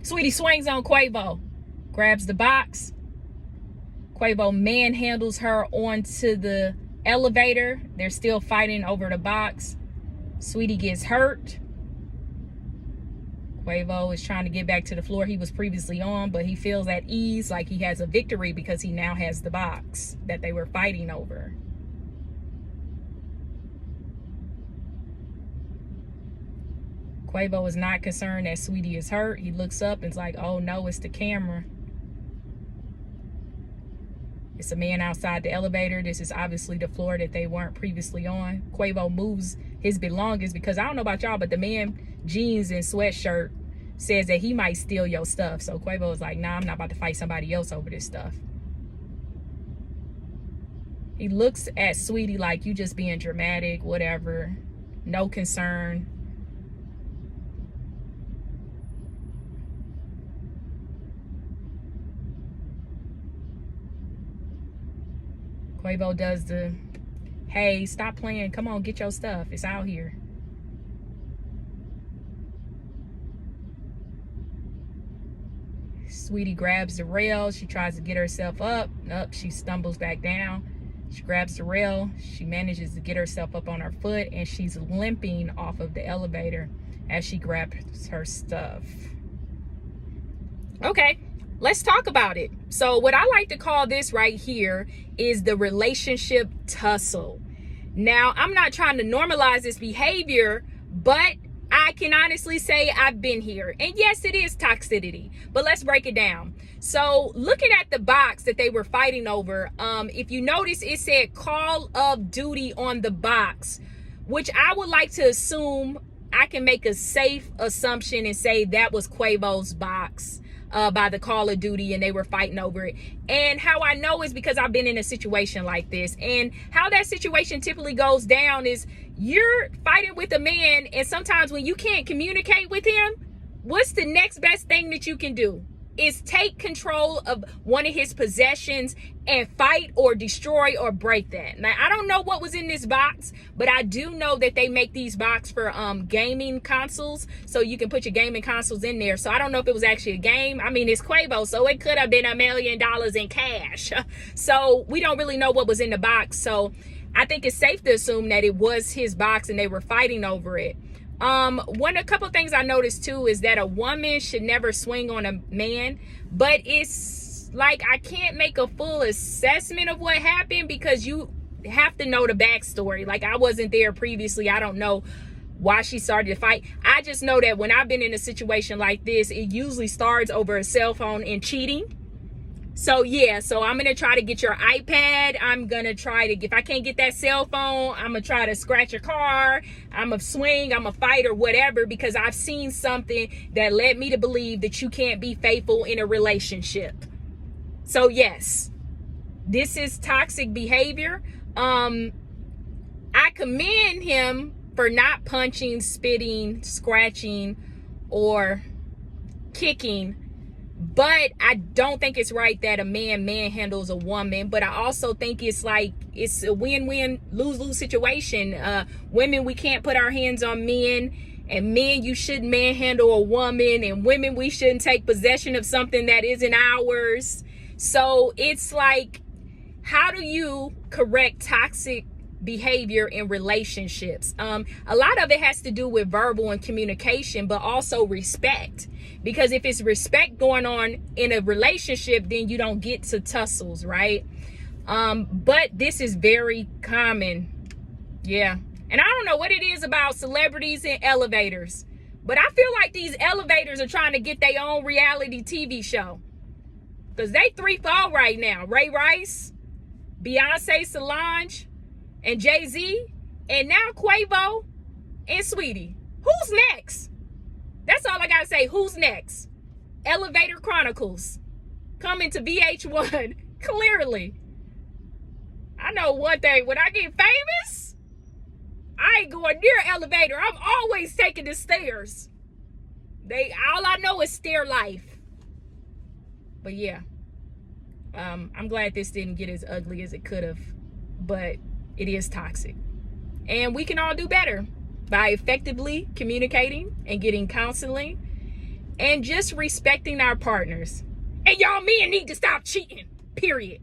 Saweetie swings on Quavo, grabs the box. Quavo manhandles her onto the elevator. They're still fighting over the box. Saweetie gets hurt. Quavo is trying to get back to the floor he was previously on, but he feels at ease, like he has a victory because he now has the box that they were fighting over. Quavo is not concerned that Saweetie is hurt. He looks up and is like, oh no, it's the camera. It's a man outside the elevator. This is obviously the floor that they weren't previously on. Quavo moves his belongings because I don't know about y'all, but the man, jeans and sweatshirt, says that he might steal your stuff. So Quavo is like, nah, I'm not about to fight somebody else over this stuff. He looks at Saweetie like, you just being dramatic, whatever. No concern. Quavo does the, hey, stop playing. Come on, get your stuff. It's out here. Saweetie grabs the rail. She tries to get herself up. Nope, she stumbles back down. She grabs the rail. She manages to get herself up on her foot, and she's limping off of the elevator as she grabs her stuff. Okay, let's talk about it. So what I like to call this right here is the relationship tussle. Now, I'm not trying to normalize this behavior, but I can honestly say I've been here. And yes, it is toxicity, but let's break it down. So looking at the box that they were fighting over, if you notice, it said Call of Duty on the box, which I would like to assume, I can make a safe assumption and say that was Quavo's box. By the Call of Duty, and they were fighting over it. And how I know is because I've been in a situation like this, and how that situation typically goes down is you're fighting with a man, and sometimes when you can't communicate with him, what's the next best thing that you can do? Is take control of one of his possessions and fight or destroy or break that. Now, I don't know what was in this box, but I do know that they make these boxes for gaming consoles, so you can put your gaming consoles in there. So I don't know if it was actually a game. I mean, it's Quavo, so it could have been $1 million in cash. So we don't really know what was in the box. So I think it's safe to assume that it was his box and they were fighting over it. A couple of things I noticed too is that a woman should never swing on a man, but it's like I can't make a full assessment of what happened because you have to know the backstory. Like, I wasn't there previously. I don't know why she started to fight. I just know that when I've been in a situation like this, it usually starts over a cell phone and cheating. So yeah, so I'm gonna try to get your iPad. I'm gonna try to, if I can't get that cell phone, I'm gonna try to scratch your car. I'm gonna swing, I'm gonna fight or whatever, because I've seen something that led me to believe that you can't be faithful in a relationship. So yes, this is toxic behavior. I commend him for not punching, spitting, scratching, or kicking. But I don't think it's right that a man manhandles a woman. But I also think it's like, it's a win-win, lose-lose situation. Women, we can't put our hands on men. And men, you shouldn't manhandle a woman. And women, we shouldn't take possession of something that isn't ours. So it's like, how do you correct toxic behavior in relationships? A lot of it has to do with verbal and communication, but also respect. Because if it's respect going on in a relationship, then you don't get to tussles, right? But this is very common. Yeah. And I don't know what it is about celebrities and elevators, but I feel like these elevators are trying to get their own reality TV show. Because they 3-4 right now. Ray Rice, Beyonce, Solange, and Jay-Z, and now Quavo and Saweetie. Who's next? That's all I gotta say. Who's next? Elevator Chronicles coming to VH1. Clearly. I know one thing. When I get famous, I ain't going near elevator. I'm always taking the stairs. All I know is stair life. But yeah. I'm glad this didn't get as ugly as it could have. But it is toxic. And we can all do better by effectively communicating and getting counseling and just respecting our partners. And y'all men need to stop cheating, period.